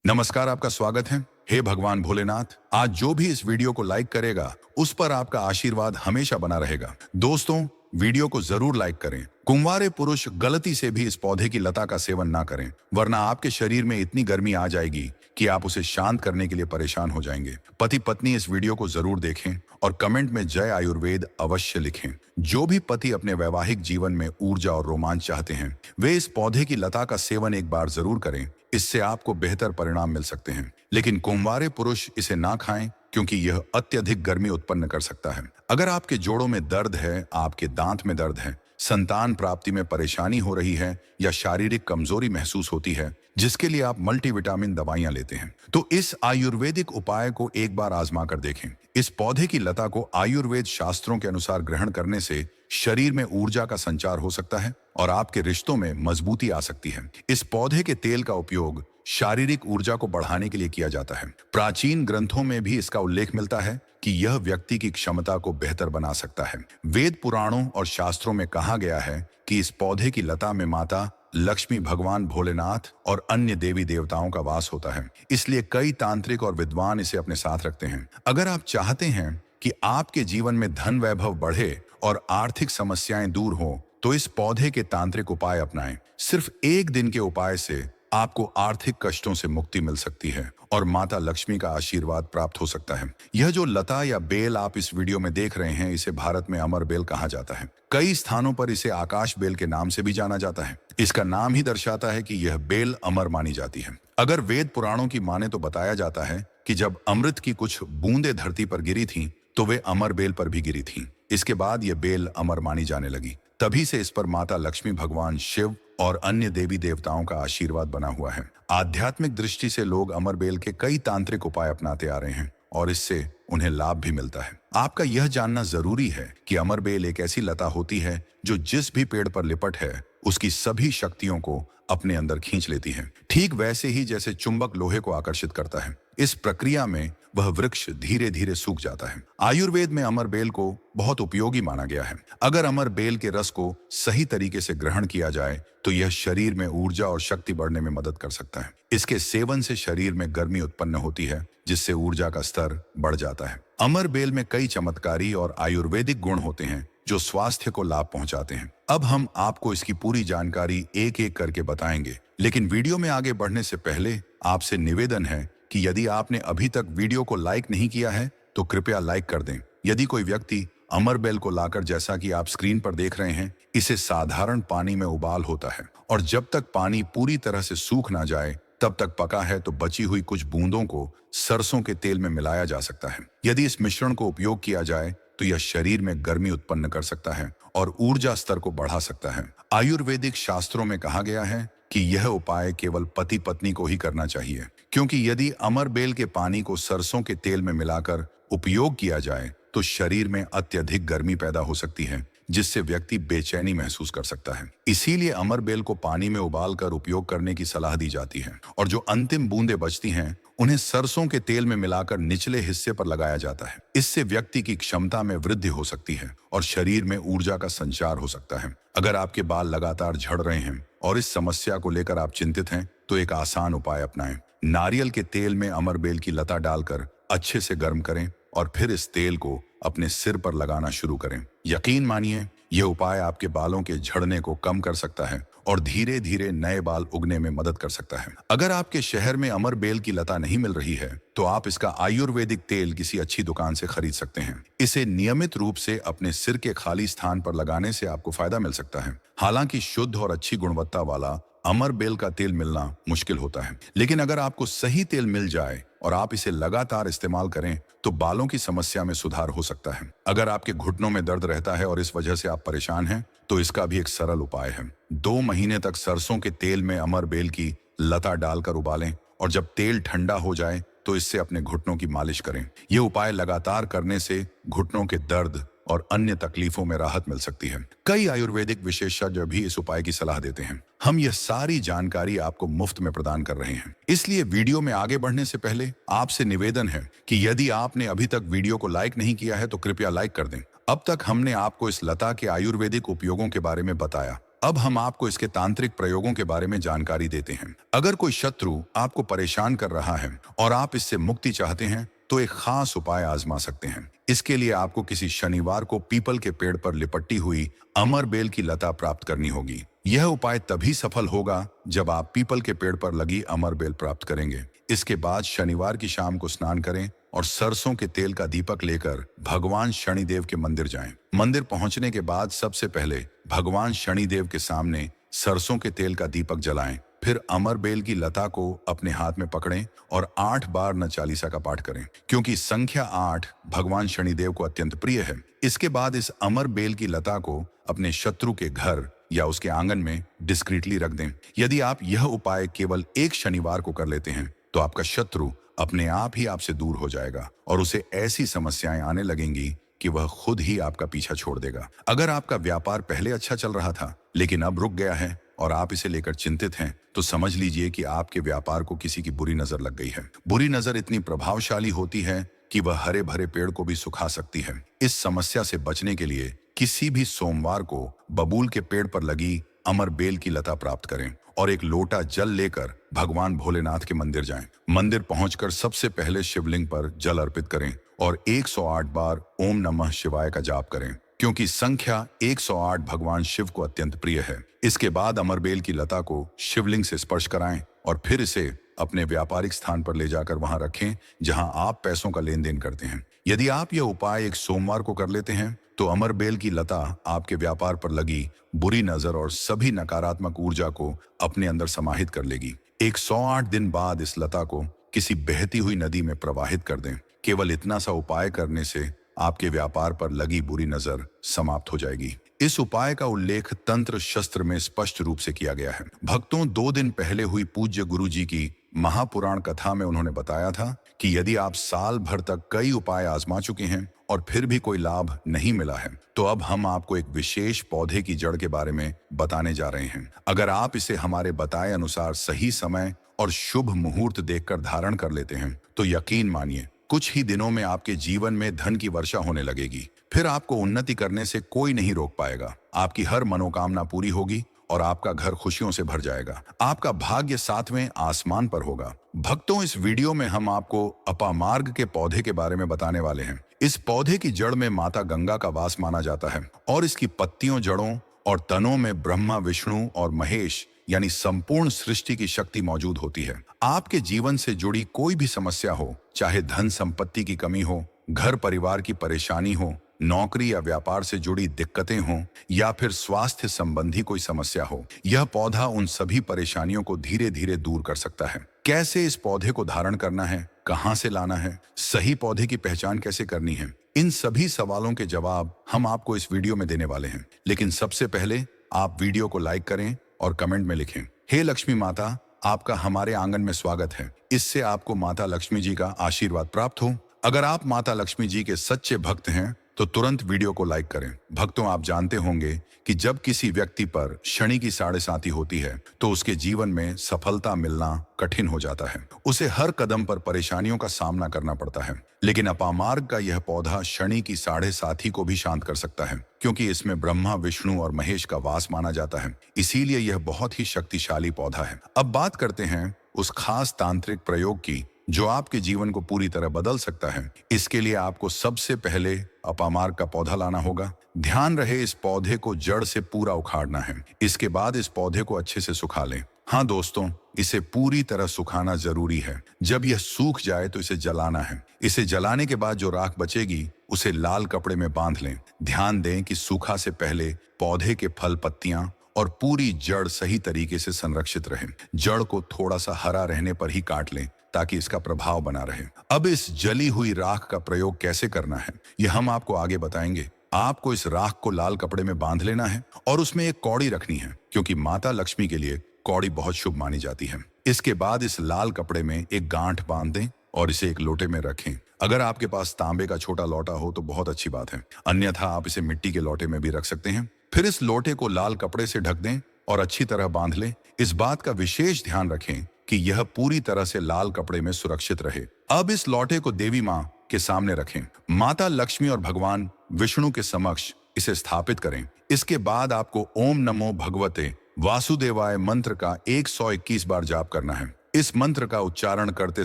नमस्कार, आपका स्वागत है। हे भगवान भोलेनाथ, आज जो भी इस वीडियो को लाइक करेगा उस पर आपका आशीर्वाद हमेशा बना रहेगा। दोस्तों, वीडियो को जरूर लाइक करें। कुंवारे पुरुष गलती से भी इस पौधे की लता का सेवन ना करें, वरना आपके शरीर में इतनी गर्मी आ जाएगी कि आप उसे शांत करने के लिए परेशान हो जाएंगे। पति पत्नी इस वीडियो को जरूर देखें और कमेंट में जय आयुर्वेद अवश्य लिखें। जो भी पति अपने वैवाहिक जीवन में ऊर्जा और रोमांच चाहते हैं, वे इस पौधे की लता का सेवन एक बार जरूर करें। इससे आपको बेहतर परिणाम मिल सकते हैं। लेकिन कुंवारे पुरुष इसे ना खाएं, क्योंकि यह अत्यधिक गर्मी उत्पन्न कर सकता है। अगर आपके जोड़ों में दर्द है, आपके दांत में दर्द है, संतान प्राप्ति में परेशानी हो रही है या शारीरिक कमजोरी महसूस होती है, जिसके लिए आप मल्टीविटामिन दवाइयां लेते हैं, तो इस आयुर्वेदिक उपाय को एक बार आजमा कर देखें। इस पौधे की लता को आयुर्वेद शास्त्रों के अनुसार ग्रहण करने से शरीर में ऊर्जा का संचार हो सकता है और आपके रिश्तों में मजबूती आ सकती है। इस पौधे के तेल का उपयोग शारीरिक ऊर्जा को बढ़ाने के लिए किया जाता है। प्राचीन ग्रंथों में भी इसका उल्लेख मिलता है कि यह व्यक्ति की क्षमता को बेहतर बना सकता है। वेद पुराणों और शास्त्रों में कहा गया है कि इस पौधे की लता में माता लक्ष्मी, भगवान भोलेनाथ और अन्य देवी देवताओं का वास होता है। इसलिए कई तांत्रिक और विद्वान इसे अपने साथ रखते हैं। अगर आप चाहते हैं कि आपके जीवन में धन वैभव बढ़े और आर्थिक समस्याएं दूर हो, तो इस पौधे के तांत्रिक उपाय अपनाएं। सिर्फ एक दिन के उपाय से आपको आर्थिक कष्टों से मुक्ति मिल सकती है और माता लक्ष्मी का आशीर्वाद प्राप्त हो सकता है। यह जो लता या बेल आप इस वीडियो में देख रहे हैं, इसे भारत में अमर बेल कहा जाता है। कई स्थानों पर इसे आकाश बेल के नाम से भी जाना जाता है। इसका नाम ही दर्शाता है कि यह बेल अमर मानी जाती है। अगर वेद पुराणों की माने तो बताया जाता है कि जब अमृत की कुछ बूंदें धरती पर गिरी थीं, तो वे अमर बेल पर भी गिरी थीं। इसके बाद यह बेल अमर मानी जाने लगी। तभी से इस पर माता लक्ष्मी, भगवान शिव और अन्य देवी देवताओं का आशीर्वाद बना हुआ है। आध्यात्मिक दृष्टि से लोग अमर बेल के कई तांत्रिक उपाय अपनाते आ रहे हैं और इससे उन्हें लाभ भी मिलता है। आपका यह जानना जरूरी है कि अमर बेल एक ऐसी लता होती है जो जिस भी पेड़ पर लिपट है, उसकी सभी शक्तियों को अपने अंदर खींच लेती है। ठीक वैसे ही जैसे चुंबक लोहे को आकर्षित करता है, इस प्रक्रिया में वह वृक्ष धीरे धीरे सूख जाता है। आयुर्वेद में अमर बेल को बहुत उपयोगी माना गया है। अगर अमर बेल के रस को सही तरीके से ग्रहण किया जाए तो यह शरीर में ऊर्जा और शक्ति बढ़ने में मदद कर सकता है। इसके सेवन से शरीर में गर्मी उत्पन्न होती है, जिससे ऊर्जा का स्तर बढ़ जाता है। अमर बेल में कई चमत्कारी और आयुर्वेदिक गुण होते हैं जो स्वास्थ्य को लाभ पहुंचाते हैं। अब हम आपको इसकी पूरी जानकारी एक एक करके बताएंगे, लेकिन वीडियो में आगे बढ़ने से पहले आपसे निवेदन है कि यदि आपने अभी तक वीडियो को लाइक नहीं किया है तो कृपया लाइक कर दें। यदि कोई व्यक्ति अमर बेल को लाकर, जैसा कि आप स्क्रीन पर देख रहे हैं, इसे साधारण पानी में उबाल होता है और जब तक पानी पूरी तरह से सूख ना जाए तब तक पका है, तो बची हुई कुछ बूंदों को सरसों के तेल में मिलाया जा सकता है। यदि इस मिश्रण को उपयोग किया जाए तो यह शरीर में गर्मी उत्पन्न कर सकता है और ऊर्जा स्तर को बढ़ा सकता है। आयुर्वेदिक शास्त्रों में कहा गया है कि यह उपाय केवल पति पत्नी को ही करना चाहिए, क्योंकि यदि अमर बेल के पानी को सरसों के तेल में मिलाकर उपयोग किया जाए तो शरीर में अत्यधिक गर्मी पैदा हो सकती है, जिससे व्यक्ति बेचैनी महसूस कर सकता है। इसीलिए अमर बेल को पानी में उबालकर उपयोग करने की सलाह दी जाती है और जो अंतिम बूंदें बचती हैं, उन्हें सरसों के तेल में मिलाकर निचले हिस्से पर लगाया जाता है। इससे व्यक्ति की क्षमता में वृद्धि हो सकती है और शरीर में ऊर्जा का संचार हो सकता है। अगर आपके बाल लगातार झड़ रहे हैं और इस समस्या को लेकर आप चिंतित हैं, तो एक आसान उपाय अपनाएं। नारियल के तेल में अमर बेल की लता डालकर अच्छे से गर्म करें और फिर इस तेल को अपने सिर पर लगाना शुरू करें। यकीन मानिए, यह उपाय आपके बालों के झड़ने को कम कर सकता है और धीरे धीरे नए बाल उगने में मदद कर सकता है। अगर आपके शहर में अमर बेल की लता नहीं मिल रही है तो आप इसका आयुर्वेदिक तेल किसी अच्छी दुकान से खरीद सकते हैं। इसे नियमित रूप से अपने सिर के खाली स्थान पर लगाने से आपको फायदा मिल सकता है। हालांकि शुद्ध और अच्छी गुणवत्ता वाला अमर बेल का तेल मिलना मुश्किल होता है, लेकिन अगर आपको सही तेल मिल जाए और आप इसे लगातार इस्तेमाल करें तो बालों की समस्या में सुधार हो सकता है। अगर आपके घुटनों में दर्द रहता है और इस वजह से आप परेशान हैं, तो इसका भी एक सरल उपाय है। 2 महीने तक सरसों के तेल में अमर बेल की लता डालकर उबालें और जब तेल ठंडा हो जाए तो इससे अपने घुटनों की मालिश करें। यह उपाय लगातार करने से घुटनों के दर्द और अन्य तकलीफों में राहत मिल सकती है। कई आयुर्वेदिक विशेषज्ञ भी इस उपाय की सलाह देते हैं। हम यह सारी जानकारी आपको मुफ्त में प्रदान कर रहे हैं। इसलिए वीडियो में आगे बढ़ने से पहले आपसे निवेदन है कि यदि आपने अभी तक वीडियो को लाइक नहीं किया है तो कृपया लाइक कर दें। अब तक हमने आपको इस लता के आयुर्वेदिक उपयोगों के बारे में बताया। अब हम आपको इसके तांत्रिक प्रयोगों के बारे में जानकारी देते हैं। अगर कोई शत्रु आपको परेशान कर रहा है और आप इससे मुक्ति चाहते हैं तो एक खास उपाय आजमा सकते हैं। इसके लिए आपको किसी शनिवार को पीपल के पेड़ पर लिपटी हुई अमर बेल की लता प्राप्त करनी होगी। यह उपाय तभी सफल होगा जब आप पीपल के पेड़ पर लगी अमर बेल प्राप्त करेंगे। इसके बाद शनिवार की शाम को स्नान करें और सरसों के तेल का दीपक लेकर भगवान शनिदेव के मंदिर जाएं। मंदिर पहुंचने के बाद सबसे पहले भगवान शनिदेव के सामने सरसों के तेल का दीपक जलाएं। फिर अमर बेल की लता को अपने हाथ में पकड़ें और 8 बार न चालीसा का पाठ करें, क्योंकि संख्या 8 भगवान शनिदेव को अत्यंत प्रिय है। इसके बाद इस अमर बेल की लता को अपने शत्रु के घर या उसके आंगन में डिस्क्रीटली रख दें। यदि आप यह उपाय केवल एक शनिवार को कर लेते हैं तो आपका शत्रु अपने आप ही आपसे दूर हो जाएगा और उसे ऐसी समस्याएं आने लगेंगी कि वह खुद ही आपका पीछा छोड़ देगा। अगर आपका व्यापार पहले अच्छा चल रहा था लेकिन अब रुक गया है और आप इसे लेकर चिंतित हैं, तो समझ लीजिए कि आपके व्यापार को किसी की बुरी नजर लग गई है। बुरी नजर इतनी प्रभावशाली होती है कि वह हरे भरे पेड़ को भी सुखा सकती है। इस समस्या से बचने के लिए किसी भी सोमवार को बबूल के पेड़ पर लगी अमर बेल की लता प्राप्त करें और एक लोटा जल लेकर भगवान भोलेनाथ के मंदिर जाएं। मंदिर पहुंचकर सबसे पहले शिवलिंग पर जल अर्पित करें और 108 बार ओम नमः शिवाय का जाप करें, क्योंकि संख्या 108 भगवान शिव को अत्यंत प्रिय है। इसके बाद अमरबेल की लता को शिवलिंग से स्पर्श कराएं और फिर इसे अपने व्यापारिक स्थान पर ले जाकर वहां रखें जहां आप पैसों का लेन देन करते हैं। यदि आप यह उपाय एक सोमवार को कर लेते हैं तो अमरबेल की लता आपके व्यापार पर लगी बुरी नजर और सभी नकारात्मक ऊर्जा को अपने अंदर समाहित कर लेगी। 108 दिन बाद इस लता को किसी बहती हुई नदी में प्रवाहित कर दें। केवल इतना सा उपाय करने से आपके व्यापार पर लगी बुरी नजर समाप्त हो जाएगी। इस उपाय का उल्लेख तंत्र शस्त्र में स्पष्ट रूप से किया गया है। भक्तों, 2 दिन पहले हुई पूज्य गुरु जी की महापुराण कथा में उन्होंने बताया था कि यदि आप साल भर तक कई उपाय आजमा चुके हैं और फिर भी कोई लाभ नहीं मिला है, तो अब हम आपको एक विशेष पौधे की जड़ के बारे में बताने जा रहे हैं। अगर आप इसे हमारे बताए अनुसार सही समय और शुभ मुहूर्त देखकर धारण कर लेते हैं तो यकीन मानिए कुछ ही दिनों में आपके जीवन में धन की वर्षा होने लगेगी। फिर आपको उन्नति करने से कोई नहीं रोक पाएगा। आपकी हर मनोकामना पूरी होगी और आपका घर खुशियों से भर जाएगा। आपका भाग्य 7वें आसमान पर होगा। भक्तों, इस वीडियो में हम आपको अपामार्ग के पौधे के बारे में बताने वाले हैं। इस पौधे की जड़ में माता गंगा का वास माना जाता है और इसकी पत्तियों, जड़ों और तनों में ब्रह्मा, विष्णु और महेश यानी संपूर्ण सृष्टि की शक्ति मौजूद होती है। आपके जीवन से जुड़ी कोई भी समस्या हो, चाहे धन संपत्ति की कमी हो, घर परिवार की परेशानी हो, नौकरी या व्यापार से जुड़ी दिक्कतें हों या फिर स्वास्थ्य संबंधी कोई समस्या हो, यह पौधा उन सभी परेशानियों को धीरे धीरे दूर कर सकता है। कैसे इस पौधे को धारण करना है, कहां से लाना है, सही पौधे की पहचान कैसे करनी है, इन सभी सवालों के जवाब हम आपको इस वीडियो में देने वाले हैं। लेकिन सबसे पहले आप वीडियो को लाइक करें और कमेंट में लिखें, हे लक्ष्मी माता, आपका हमारे आंगन में स्वागत है। इससे आपको माता लक्ष्मी जी का आशीर्वाद प्राप्त हो। अगर आप माता लक्ष्मी जी के सच्चे भक्त हैं तो तुरंत वीडियो को लाइक करें। भक्तों, आप जानते होंगे कि जब किसी व्यक्ति पर शनि की साढ़ेसाती होती है तो उसके जीवन में सफलता मिलना कठिन हो जाता है। उसे हर कदम पर परेशानियों का सामना करना पड़ता है। लेकिन अपामार्ग का यह पौधा शनि की साढ़ेसाती को भी शांत कर सकता है, क्योंकि इसमें ब्रह्मा, विष्णु और महेश का वास माना जाता है। इसीलिए यह बहुत ही शक्तिशाली पौधा है। अब बात करते हैं उस खास तांत्रिक प्रयोग की जो आपके जीवन को पूरी तरह बदल सकता है। इसके लिए आपको सबसे पहले अपामार्ग का पौधा लाना होगा। ध्यान रहे, इस पौधे को जड़ से पूरा उखाड़ना है। इसके बाद इस पौधे को अच्छे से सुखा लें। हाँ दोस्तों, इसे पूरी तरह सुखाना जरूरी है। जब यह सूख जाए तो इसे जलाना है। इसे जलाने के बाद जो राख बचेगी उसे लाल कपड़े में बांध लें। ध्यान दें कि सूखा से पहले पौधे के फल, पत्तियां और पूरी जड़ सही तरीके से संरक्षित रहे। जड़ को थोड़ा सा हरा रहने पर ही काट लें ताकि इसका प्रभाव बना रहे। अब इस जली हुई राख का प्रयोग कैसे करना है यह हम आपको आगे बताएंगे। आपको इस राख को लाल कपड़े में बांध लेना है और उसमें एक कौड़ी रखनी है, क्योंकि माता लक्ष्मी के लिए कौड़ी बहुत शुभ मानी जाती है। इसके बाद इस लाल कपड़े में एक गांठ बांध दें और इसे एक लोटे में रखें। अगर आपके पास तांबे का छोटा लोटा हो तो बहुत अच्छी बात है, अन्यथा आप इसे मिट्टी के लोटे में भी रख सकते हैं। फिर इस लोटे को लाल कपड़े से ढक दें और अच्छी तरह बांध लें। इस बात का विशेष ध्यान रखें कि यह पूरी तरह से लाल कपड़े में सुरक्षित रहे। अब इस लोटे को देवी माँ के सामने रखें। माता लक्ष्मी और भगवान विष्णु के समक्ष इसे स्थापित करें। इसके बाद आपको ओम नमो भगवते वासुदेवाय मंत्र का 121 बार जाप करना है। इस मंत्र का उच्चारण करते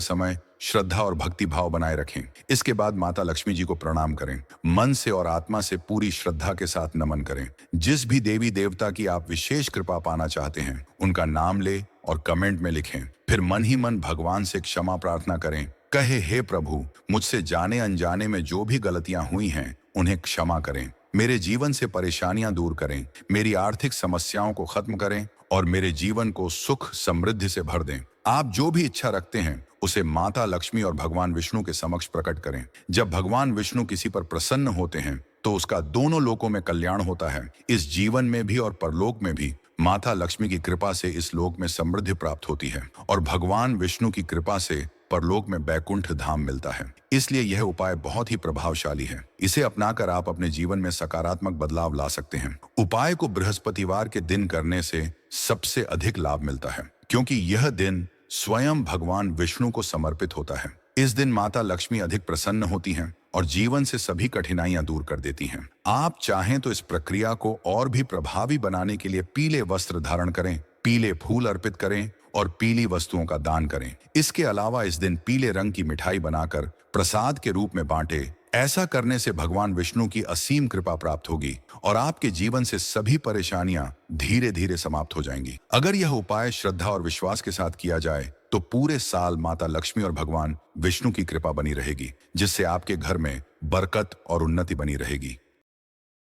समय श्रद्धा और भक्ति भाव बनाए रखें। इसके बाद माता लक्ष्मी जी को प्रणाम करें। मन से और आत्मा से पूरी श्रद्धा के साथ नमन करें। जिस भी देवी देवता की आप विशेष कृपा पाना चाहते हैं, उनका नाम ले और कमेंट में लिखें। फिर मन ही मन भगवान से क्षमा प्रार्थना करें। कहे, हे प्रभु, मुझसे जाने अनजाने में जो भी गलतियां हुई हैं, उन्हें क्षमा करें। मेरे जीवन से परेशानियां दूर करें, मेरी आर्थिक समस्याओं को खत्म करें और मेरे जीवन को सुख समृद्धि से भर दें। आप जो भी इच्छा रखते हैं, उसे माता लक्ष्मी और भगवान विष्णु के समक्ष प्रकट करें। जब भगवान विष्णु किसी पर प्रसन्न होते हैं, तो उसका दोनों लोकों में कल्याण होता है। इस जीवन में भी और परलोक में भी माता लक्ष्मी की कृपा से इस लोक में समृद्धि प्राप्त होती है और भगवान विष्णु की कृपा से परलोक में बैकुंठ धाम मिलता है। इसलिए यह उपाय बहुत ही प्रभावशाली है। इसे अपनाकर आप अपने जीवन में सकारात्मक बदलाव ला सकते हैं। उपाय को बृहस्पतिवार के दिन करने से सबसे अधिक लाभ मिलता है, क्योंकि यह दिन स्वयं भगवान विष्णु को समर्पित होता है। इस दिन माता लक्ष्मी अधिक प्रसन्न होती हैं और जीवन से सभी कठिनाइयां दूर कर देती हैं। आप चाहें तो इस प्रक्रिया को और भी प्रभावी बनाने के लिए पीले वस्त्र धारण करें, पीले फूल अर्पित करें और पीली वस्तुओं का दान करें। इसके अलावा इस दिन पीले रंग की मिठाई बनाकर प्रसाद के रूप में बांटें। ऐसा करने से भगवान विष्णु की असीम कृपा प्राप्त होगी और आपके जीवन से सभी परेशानियां धीरे धीरे समाप्त हो जाएंगी। अगर यह उपाय श्रद्धा और विश्वास के साथ किया जाए, तो पूरे साल माता लक्ष्मी और भगवान विष्णु की कृपा बनी रहेगी, जिससे आपके घर में बरकत और उन्नति बनी रहेगी।